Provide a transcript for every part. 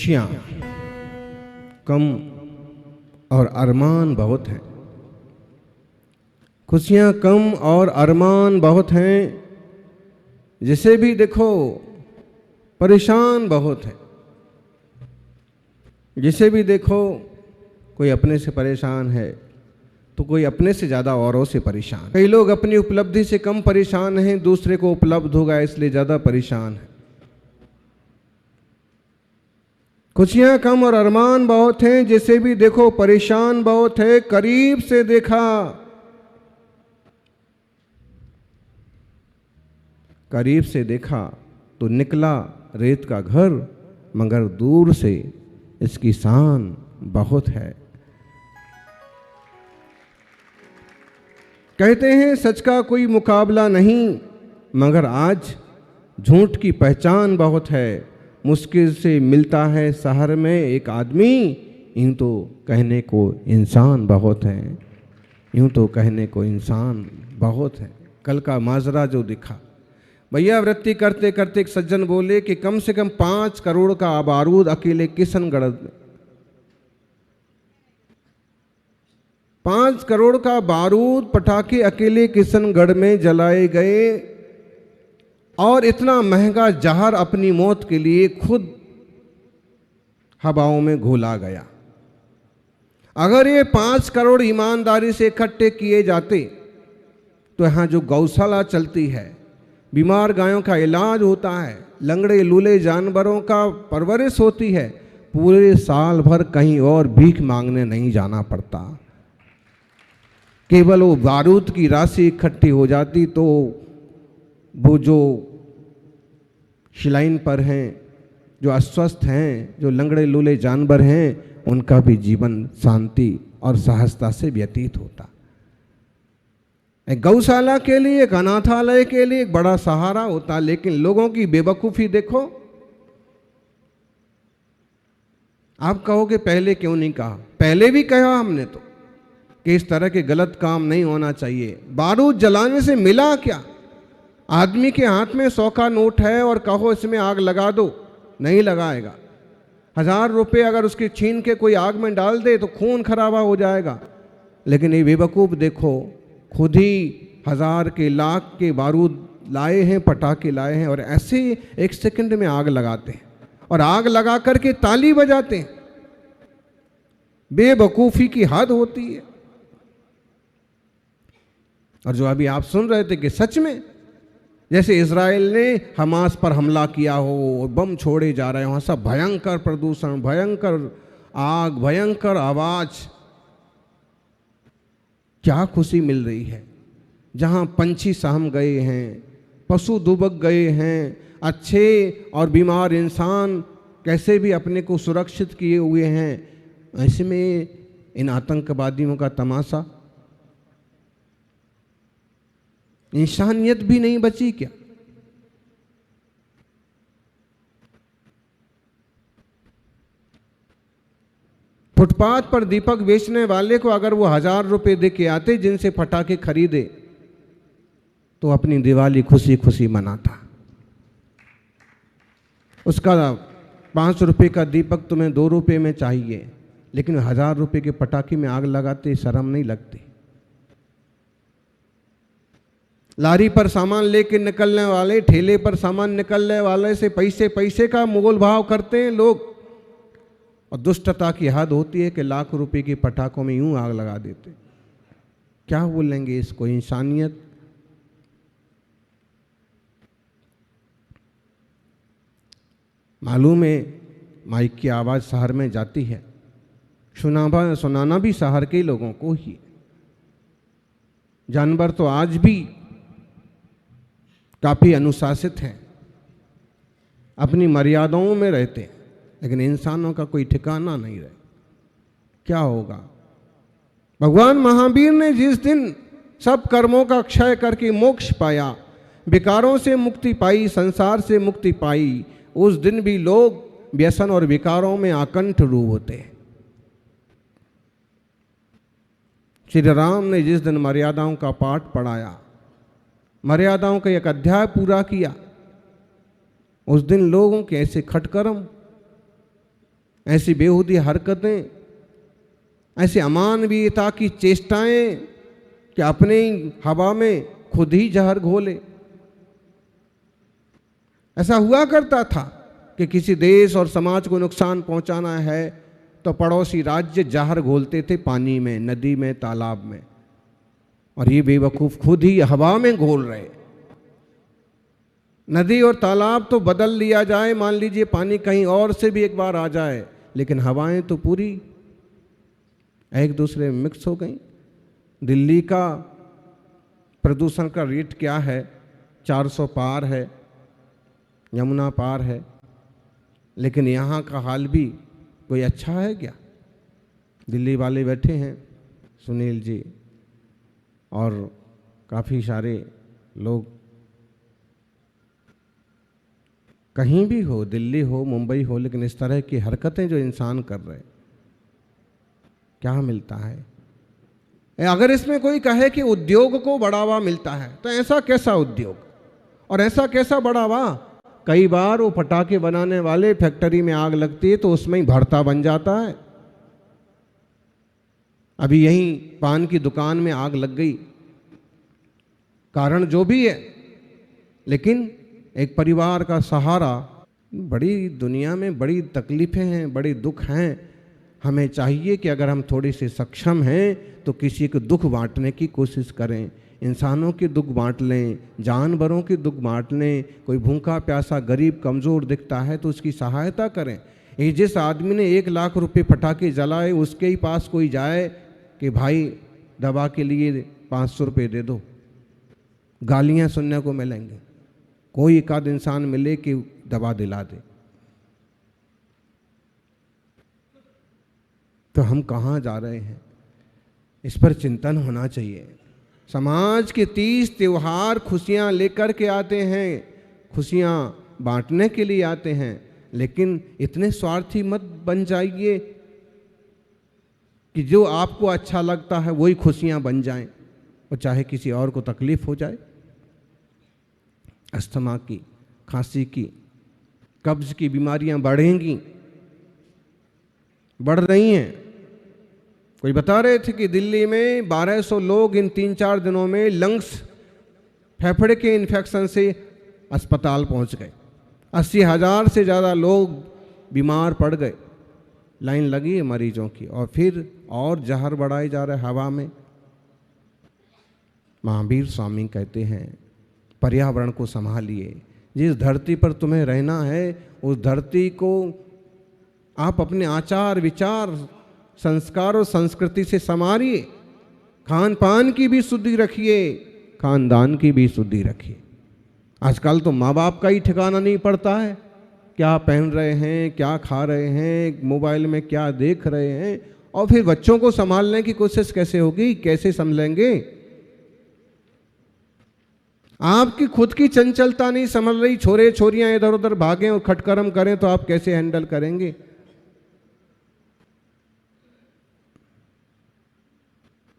खुशियाँ कम और अरमान बहुत हैं। खुशियाँ कम और अरमान बहुत हैं, जिसे भी देखो परेशान बहुत है। जिसे भी देखो कोई अपने से परेशान है तो कोई अपने से ज़्यादा औरों से परेशान। कई लोग अपनी उपलब्धि से कम परेशान हैं, दूसरे को उपलब्ध होगा इसलिए ज़्यादा परेशान है। खुशियाँ कम और अरमान बहुत हैं, जिसे भी देखो परेशान बहुत है। करीब से देखा, करीब से देखा तो निकला रेत का घर, मगर दूर से इसकी शान बहुत है। कहते हैं सच का कोई मुकाबला नहीं, मगर आज झूठ की पहचान बहुत है। मुश्किल से मिलता है शहर में एक आदमी, यूं तो कहने को इंसान बहुत है। यूं तो कहने को इंसान बहुत है। कल का माजरा जो दिखा, भैया वृत्ति करते करते एक सज्जन बोले कि कम से कम 5 करोड़ का बारूद अकेले किशनगढ़ में, 5 करोड़ का बारूद पटाखे अकेले किशनगढ़ में जलाए गए, और इतना महंगा जहर अपनी मौत के लिए खुद हवाओं में घोला गया। अगर ये 5 करोड़ ईमानदारी से इकट्ठे किए जाते तो यहाँ जो गौशाला चलती है, बीमार गायों का इलाज होता है, लंगड़े लूले जानवरों का परवरिश होती है, पूरे साल भर कहीं और भीख मांगने नहीं जाना पड़ता। केवल वो बारूद की राशि इकट्ठी हो जाती तो वो जो शिलाइन पर हैं, जो अस्वस्थ हैं, जो लंगड़े लूले जानवर हैं, उनका भी जीवन शांति और सहजता से व्यतीत होता। एक गौशाला के लिए, एक अनाथालय के लिए एक बड़ा सहारा होता। लेकिन लोगों की बेवकूफ़ी देखो। आप कहोगे पहले क्यों नहीं कहा? पहले भी कहा हमने तो कि इस तरह के गलत काम नहीं होना चाहिए। बारूद जलाने से मिला क्या? आदमी के हाथ में 100 का नोट है और कहो इसमें आग लगा दो, नहीं लगाएगा। 1000 रुपये अगर उसके छीन के कोई आग में डाल दे तो खून खराबा हो जाएगा। लेकिन ये बेवकूफ़ देखो, खुद ही 1000 के लाख के बारूद लाए हैं, पटाखे लाए हैं, और ऐसे 1 सेकंड में आग लगाते हैं और आग लगा करके ताली बजाते हैं। बेवकूफ़ी की हद होती है। और जो अभी आप सुन रहे थे कि सच में जैसे इजराइल ने हमास पर हमला किया हो, बम छोड़े जा रहे हो, सब भयंकर प्रदूषण, भयंकर आग, भयंकर आवाज, क्या खुशी मिल रही है। जहां पंछी सहम गए हैं, पशु दुबक गए हैं, अच्छे और बीमार इंसान कैसे भी अपने को सुरक्षित किए हुए हैं, ऐसे में इन आतंकवादियों का तमाशा। इंसानियत भी नहीं बची क्या? फुटपाथ पर दीपक बेचने वाले को अगर वो 1000 रुपये दे के आते जिनसे पटाखे खरीदे तो अपनी दिवाली खुशी खुशी मनाता। उसका 5 रुपये का दीपक तुम्हें 2 रुपये में चाहिए, लेकिन 1000 रुपये के पटाखे में आग लगाते शर्म नहीं लगती? लारी पर सामान लेके निकलने वाले, ठेले पर सामान निकलने वाले से पैसे पैसे का मोल भाव करते हैं लोग, और दुष्टता की हद होती है कि लाख रुपए के पटाखों में यूं आग लगा देते। क्या बोलेंगे इसको? इंसानियत। मालूम है माइक की आवाज़ शहर में जाती है, सुनाना भी शहर के लोगों को ही। जानवर तो आज भी काफ़ी अनुशासित हैं, अपनी मर्यादाओं में रहते हैं, लेकिन इंसानों का कोई ठिकाना नहीं रहे। क्या होगा? भगवान महावीर ने जिस दिन सब कर्मों का क्षय करके मोक्ष पाया, विकारों से मुक्ति पाई, संसार से मुक्ति पाई, उस दिन भी लोग व्यसन और विकारों में आकंठ रूप होते हैं। श्री राम ने जिस दिन मर्यादाओं का पाठ पढ़ाया, मर्यादाओं का एक अध्याय पूरा किया, उस दिन लोगों के ऐसे खटकर्म ऐसी बेहूदी हरकतें, ऐसी अमानवीयता की चेष्टाएं कि अपने ही हवा में खुद ही जहर घोले। ऐसा हुआ करता था कि किसी देश और समाज को नुकसान पहुंचाना है तो पड़ोसी राज्य जहर घोलते थे पानी में, नदी में, तालाब में, और ये बेवकूफ खुद ही हवा में घोल रहे। नदी और तालाब तो बदल लिया जाए, मान लीजिए पानी कहीं और से भी एक बार आ जाए, लेकिन हवाएं तो पूरी एक दूसरे में मिक्स हो गई। दिल्ली का प्रदूषण का रेट क्या है? 400 पार है, यमुना पार है, लेकिन यहाँ का हाल भी कोई अच्छा है क्या? दिल्ली वाले बैठे हैं, सुनील जी और काफ़ी सारे लोग, कहीं भी हो, दिल्ली हो, मुंबई हो, लेकिन इस तरह की हरकतें जो इंसान कर रहे, क्या मिलता है? अगर इसमें कोई कहे कि उद्योग को बढ़ावा मिलता है, तो ऐसा कैसा उद्योग और ऐसा कैसा बढ़ावा? कई बार वो पटाखे बनाने वाले फैक्ट्री में आग लगती है तो उसमें ही भरता बन जाता है। अभी यहीं पान की दुकान में आग लग गई, कारण जो भी है, लेकिन एक परिवार का सहारा। बड़ी दुनिया में बड़ी तकलीफें हैं, बड़ी दुख हैं। हमें चाहिए कि अगर हम थोड़ी सी सक्षम हैं तो किसी को दुख बांटने की कोशिश करें। इंसानों के दुख बांट लें, जानवरों के दुख बांट लें। कोई भूखा प्यासा गरीब कमज़ोर दिखता है तो उसकी सहायता करें। ये जिस आदमी ने 1 लाख रुपए पटाखे जलाए, उसके ही पास कोई जाए कि भाई दवा के लिए 500 रुपये दे दो, गालियां सुनने को मिलेंगे। कोई एक आध इंसान मिले कि दवा दिला दे, तो हम कहाँ जा रहे हैं? इस पर चिंतन होना चाहिए। समाज के 30 त्योहार खुशियाँ लेकर के आते हैं, खुशियाँ बांटने के लिए आते हैं, लेकिन इतने स्वार्थी मत बन जाइए कि जो आपको अच्छा लगता है वही खुशियाँ बन जाएं, और चाहे किसी और को तकलीफ हो जाए। अस्थमा की, खांसी की, कब्ज की बीमारियां बढ़ेंगी, बढ़ रही हैं। कोई बता रहे थे कि दिल्ली में 1200 लोग इन 3-4 दिनों में लंग्स, फेफड़े के इन्फेक्शन से अस्पताल पहुंच गए। 80,000 से ज़्यादा लोग बीमार पड़ गए। लाइन लगी है मरीजों की, और फिर और जहर बढ़ाए जा रहे हवा में। महावीर स्वामी कहते हैं, पर्यावरण को संभालिए। जिस धरती पर तुम्हें रहना है उस धरती को आप अपने आचार विचार, संस्कार और संस्कृति से संवारिए। खान पान की भी शुद्धि रखिए, खानदान की भी शुद्धि रखिए। आजकल तो माँ बाप का ही ठिकाना नहीं पड़ता है, क्या पहन रहे हैं, क्या खा रहे हैं, मोबाइल में क्या देख रहे हैं, और फिर बच्चों को संभालने की कोशिश कैसे होगी, कैसे संभलेंगे? आपकी खुद की चंचलता नहीं संभल रही, छोरे छोरियां इधर उधर भागें और खटकरम करें, तो आप कैसे हैंडल करेंगे?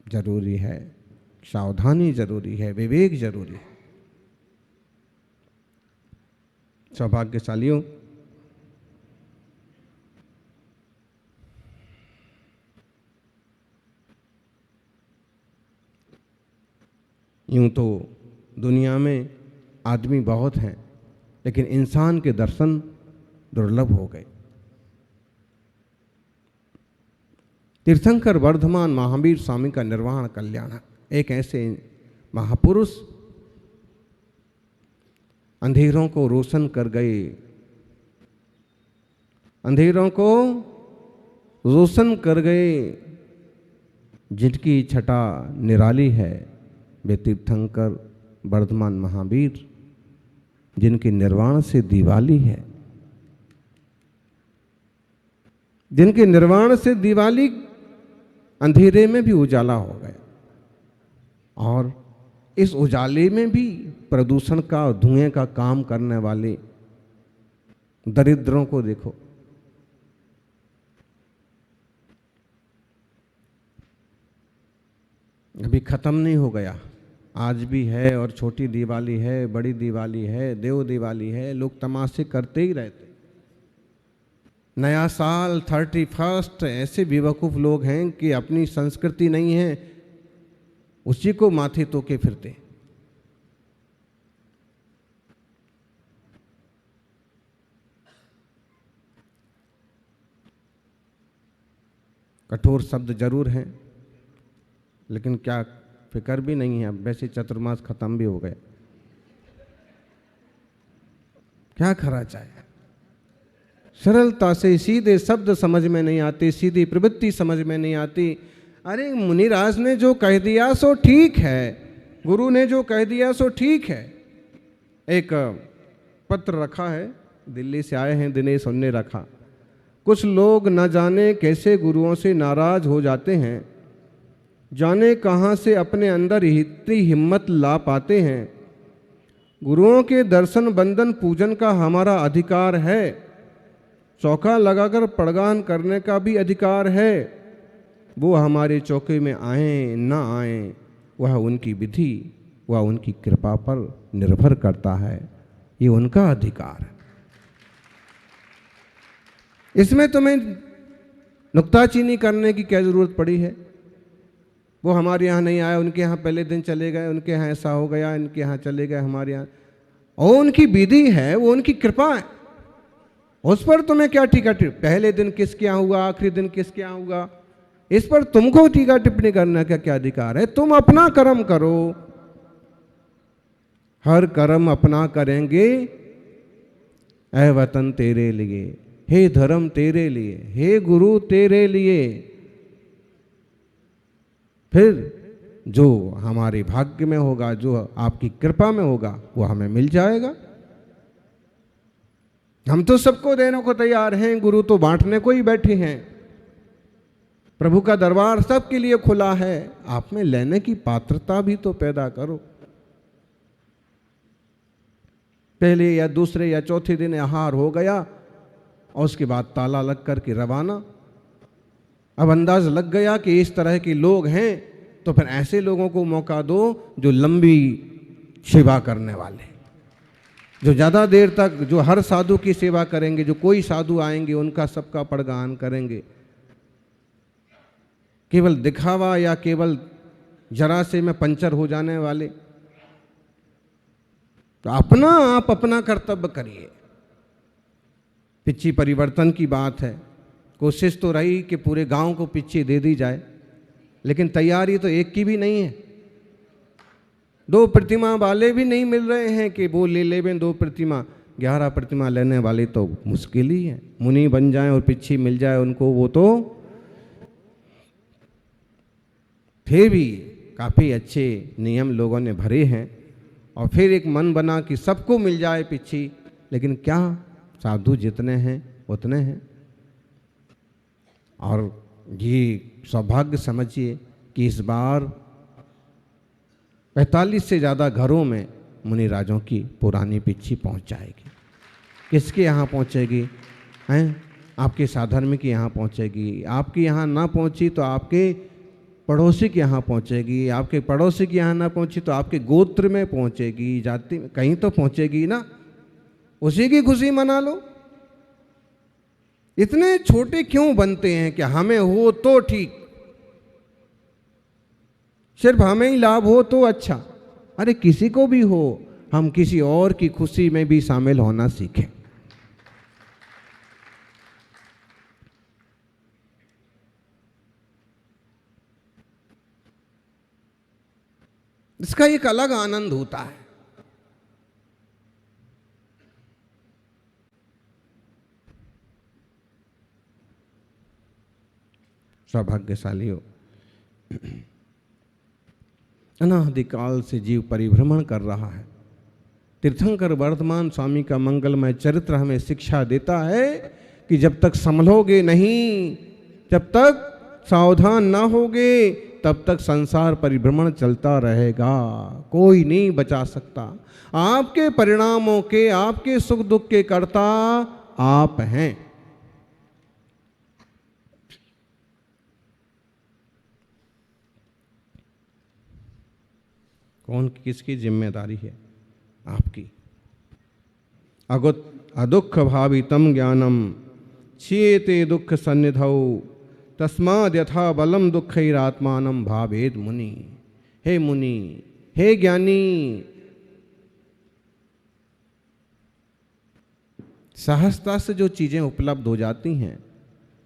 जरूरी है, सावधानी जरूरी है, विवेक जरूरी है। सौभाग्यशालियों, यूं तो दुनिया में आदमी बहुत हैं, लेकिन इंसान के दर्शन दुर्लभ हो गए। तीर्थंकर वर्धमान महावीर स्वामी का निर्वाण कल्याण, एक ऐसे महापुरुष अंधेरों को रोशन कर गए, अंधेरों को रोशन कर गए, जिनकी छटा निराली है। वे तीर्थंकर वर्धमान महावीर, जिनके निर्वाण से दिवाली है, जिनके निर्वाण से दिवाली अंधेरे में भी उजाला हो गया, और इस उजाले में भी प्रदूषण का, धुएं का काम करने वाले दरिद्रों को देखो। अभी खत्म नहीं हो गया, आज भी है, और छोटी दिवाली है, बड़ी दिवाली है, देव दिवाली है, लोग तमाशे करते ही रहते। नया साल 31 ऐसे बेवकूफ़ लोग हैं कि अपनी संस्कृति नहीं है उसी को माथे तो के फिरते। कठोर शब्द जरूर हैं, लेकिन क्या फिक्र भी नहीं है। अब वैसे चतुर्मास खत्म भी हो गया, क्या खरा चाहे। सरलता से सीधे शब्द समझ में नहीं आते, सीधी प्रवृत्ति समझ में नहीं आती। अरे मुनिराज ने जो कह दिया सो ठीक है, गुरु ने जो कह दिया सो ठीक है। एक पत्र रखा है, दिल्ली से आए हैं दिनेश, उनने रखा। कुछ लोग न जाने कैसे गुरुओं से नाराज हो जाते हैं, जाने कहाँ से अपने अंदर इतनी हिम्मत ला पाते हैं। गुरुओं के दर्शन बंदन पूजन का हमारा अधिकार है, चौका लगाकर प्रगान करने का भी अधिकार है। वो हमारे चौके में आए ना आए, वह उनकी विधि, वह उनकी कृपा पर निर्भर करता है। ये उनका अधिकार है, इसमें तुम्हें नुक्ताचीनी करने की क्या जरूरत पड़ी है। वो हमारे यहाँ नहीं आया, उनके यहाँ पहले दिन चले गए, उनके यहाँ ऐसा हो गया, इनके यहाँ चले गए, हमारे यहाँ। और उनकी विधि है, वो उनकी कृपा है, उस पर तुम्हें क्या टीका टिप्पणी। पहले दिन किसके यहाँ हुआ, आखिरी दिन किसके यहाँ हुआ, इस पर तुमको टीका टिप्पणी करने का क्या अधिकार है। तुम अपना कर्म करो, हर कर्म अपना करेंगे। ऐ वतन तेरे लिए, हे धर्म तेरे लिए, हे गुरु तेरे लिए। फिर जो हमारे भाग्य में होगा, जो आपकी कृपा में होगा, वो हमें मिल जाएगा। हम तो सबको देने को तैयार हैं, गुरु तो बांटने को ही बैठे हैं। प्रभु का दरबार सबके लिए खुला है, आप में लेने की पात्रता भी तो पैदा करो। पहले या दूसरे या चौथे दिन आहार हो गया और उसके बाद ताला लग कर के रवाना। अब अंदाज लग गया कि इस तरह के लोग हैं, तो फिर ऐसे लोगों को मौका दो जो लंबी सेवा करने वाले, जो ज़्यादा देर तक, जो हर साधु की सेवा करेंगे, जो कोई साधु आएंगे उनका सबका प्रगान करेंगे। केवल दिखावा या केवल जरा से में पंचर हो जाने वाले। तो आप अपना कर्तव्य करिए। पिच्ची परिवर्तन की बात है, कोशिश तो रही कि पूरे गांव को पिच्ची दे दी जाए, लेकिन तैयारी तो एक की भी नहीं है। 2 प्रतिमा वाले भी नहीं मिल रहे हैं कि वो ले लेवें 2 प्रतिमा। 11 प्रतिमा लेने वाले तो मुश्किल ही है। मुनि बन जाएं और पिच्छी मिल जाए उनको, वो तो फिर भी काफ़ी अच्छे नियम लोगों ने भरे हैं। और फिर एक मन बना कि सबको मिल जाए पिच्छी, लेकिन क्या साधु जितने हैं उतने हैं। और ये सौभाग्य समझिए कि इस बार 45 से ज़्यादा घरों में मुनिराजों की पुरानी पिच्छी पहुंच जाएगी। किसके यहाँ पहुंचेगी? हैं, आपके साधर्म के यहाँ पहुंचेगी। आपके यहाँ ना पहुंची तो आपके पड़ोसी के यहाँ पहुंचेगी। आपके पड़ोसी के यहाँ ना पहुंची तो आपके गोत्र में पहुंचेगी, जाति में कहीं तो पहुंचेगी ना। उसी की खुशी मना लो। इतने छोटे क्यों बनते हैं कि हमें हो तो ठीक, सिर्फ हमें ही लाभ हो तो अच्छा। अरे किसी को भी हो, हम किसी और की खुशी में भी शामिल होना सीखें। इसका एक अलग आनंद होता है। सौभाग्यशाली हो, अनादिकाल से जीव परिभ्रमण कर रहा है। तीर्थंकर वर्तमान स्वामी का मंगलमय चरित्र हमें शिक्षा देता है कि जब तक संभलोगे नहीं, जब तक सावधान ना होगे, तब तक संसार परिभ्रमण चलता रहेगा। कोई नहीं बचा सकता। आपके परिणामों के, आपके सुख दुख के कर्ता आप हैं। कौन किसकी जिम्मेदारी है? आपकी। अदुख भावितम ज्ञानम क्षीयते दुख सन्निधौ तस्माद् यथा बलम दुःखैरात्मानं भावेद मुनि। हे मुनि, हे ज्ञानी, सहजता से जो चीज़ें उपलब्ध हो जाती हैं,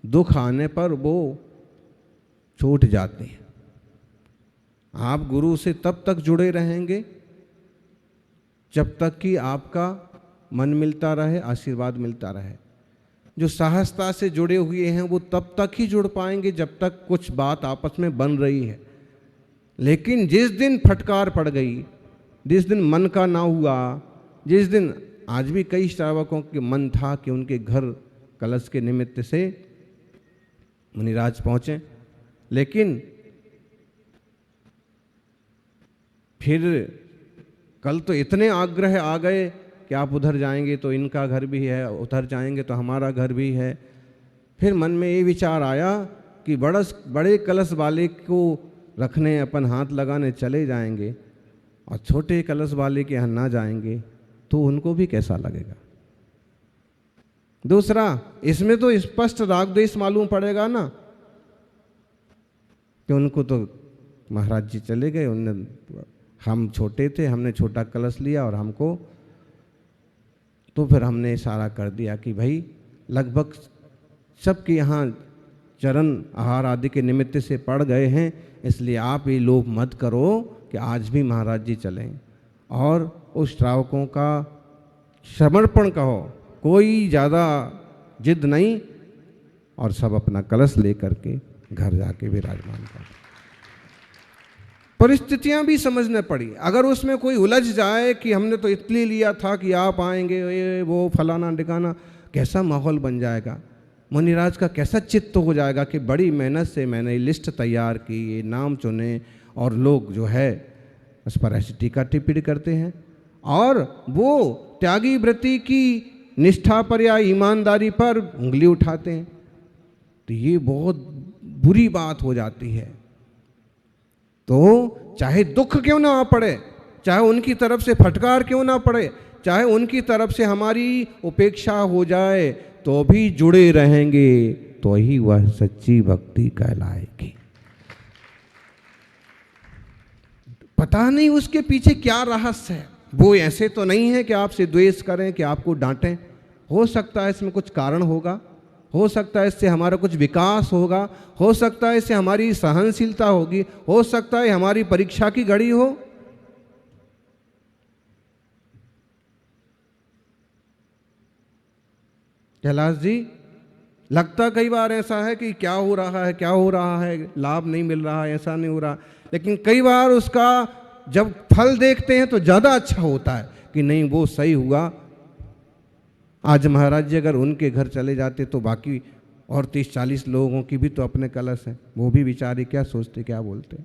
दुख आने पर वो छूट जाती हैं। आप गुरु से तब तक जुड़े रहेंगे जब तक कि आपका मन मिलता रहे, आशीर्वाद मिलता रहे। जो सहजता से जुड़े हुए हैं वो तब तक ही जुड़ पाएंगे जब तक कुछ बात आपस में बन रही है। लेकिन जिस दिन फटकार पड़ गई, जिस दिन मन का ना हुआ, जिस दिन, आज भी कई श्रावकों के मन था कि उनके घर कलश के निमित्त से मुनिराज पहुँचे, लेकिन फिर कल तो इतने आग्रह आ गए कि आप उधर जाएंगे तो इनका घर भी है, उधर जाएंगे तो हमारा घर भी है। फिर मन में ये विचार आया कि बड़े कलश वाले को रखने अपन हाथ लगाने चले जाएंगे और छोटे कलश वाले के यहाँ ना जाएंगे तो उनको भी कैसा लगेगा। दूसरा, इसमें तो स्पष्ट राग द्वेष मालूम पड़ेगा ना कि उनको तो महाराज जी चले गए, हम छोटे थे, हमने छोटा कलश लिया और हमको, तो फिर हमने इशारा कर दिया कि भाई लगभग सबके यहाँ चरण आहार आदि के निमित्त से पड़ गए हैं, इसलिए आप ये लोभ मत करो कि आज भी महाराज जी चलें। और उस श्रावकों का समर्पण कहो, कोई ज़्यादा जिद नहीं, और सब अपना कलश लेकर के घर जाके विराजमान कर। परिस्थितियां भी समझने पड़ी। अगर उसमें कोई उलझ जाए कि हमने तो इसलिए लिया था कि आप आएंगे, ये वो फलाना ढिकाना, कैसा माहौल बन जाएगा, मुनिराज का कैसा चित्त हो जाएगा कि बड़ी मेहनत से मैंने लिस्ट तैयार की, ये नाम चुने, और लोग जो है उस पर ऐसी टीका टिप्पणी करते हैं और वो त्यागी व्रति की निष्ठा पर या ईमानदारी पर उंगली उठाते हैं, तो ये बहुत बुरी बात हो जाती है। तो चाहे दुख क्यों ना आ पड़े, चाहे उनकी तरफ से फटकार क्यों ना पड़े, चाहे उनकी तरफ से हमारी उपेक्षा हो जाए, तो भी जुड़े रहेंगे, तो ही वह सच्ची भक्ति कहलाएगी। पता नहीं उसके पीछे क्या रहस्य है। वो ऐसे तो नहीं है कि आपसे द्वेष करें, कि आपको डांटें। हो सकता है इसमें कुछ कारण होगा, हो सकता है इससे हमारा कुछ विकास होगा, हो सकता है इससे हमारी सहनशीलता होगी, हो सकता है हमारी परीक्षा की घड़ी हो। कैलाश जी, लगता कई बार ऐसा है कि क्या हो रहा है, क्या हो रहा है, लाभ नहीं मिल रहा है, ऐसा नहीं हो रहा, लेकिन कई बार उसका जब फल देखते हैं तो ज़्यादा अच्छा होता है कि नहीं वो सही हुआ। आज महाराज जी अगर उनके घर चले जाते तो बाकी और 30-40 लोगों की भी तो अपने कलश हैं, वो भी बेचारे क्या सोचते, क्या बोलते।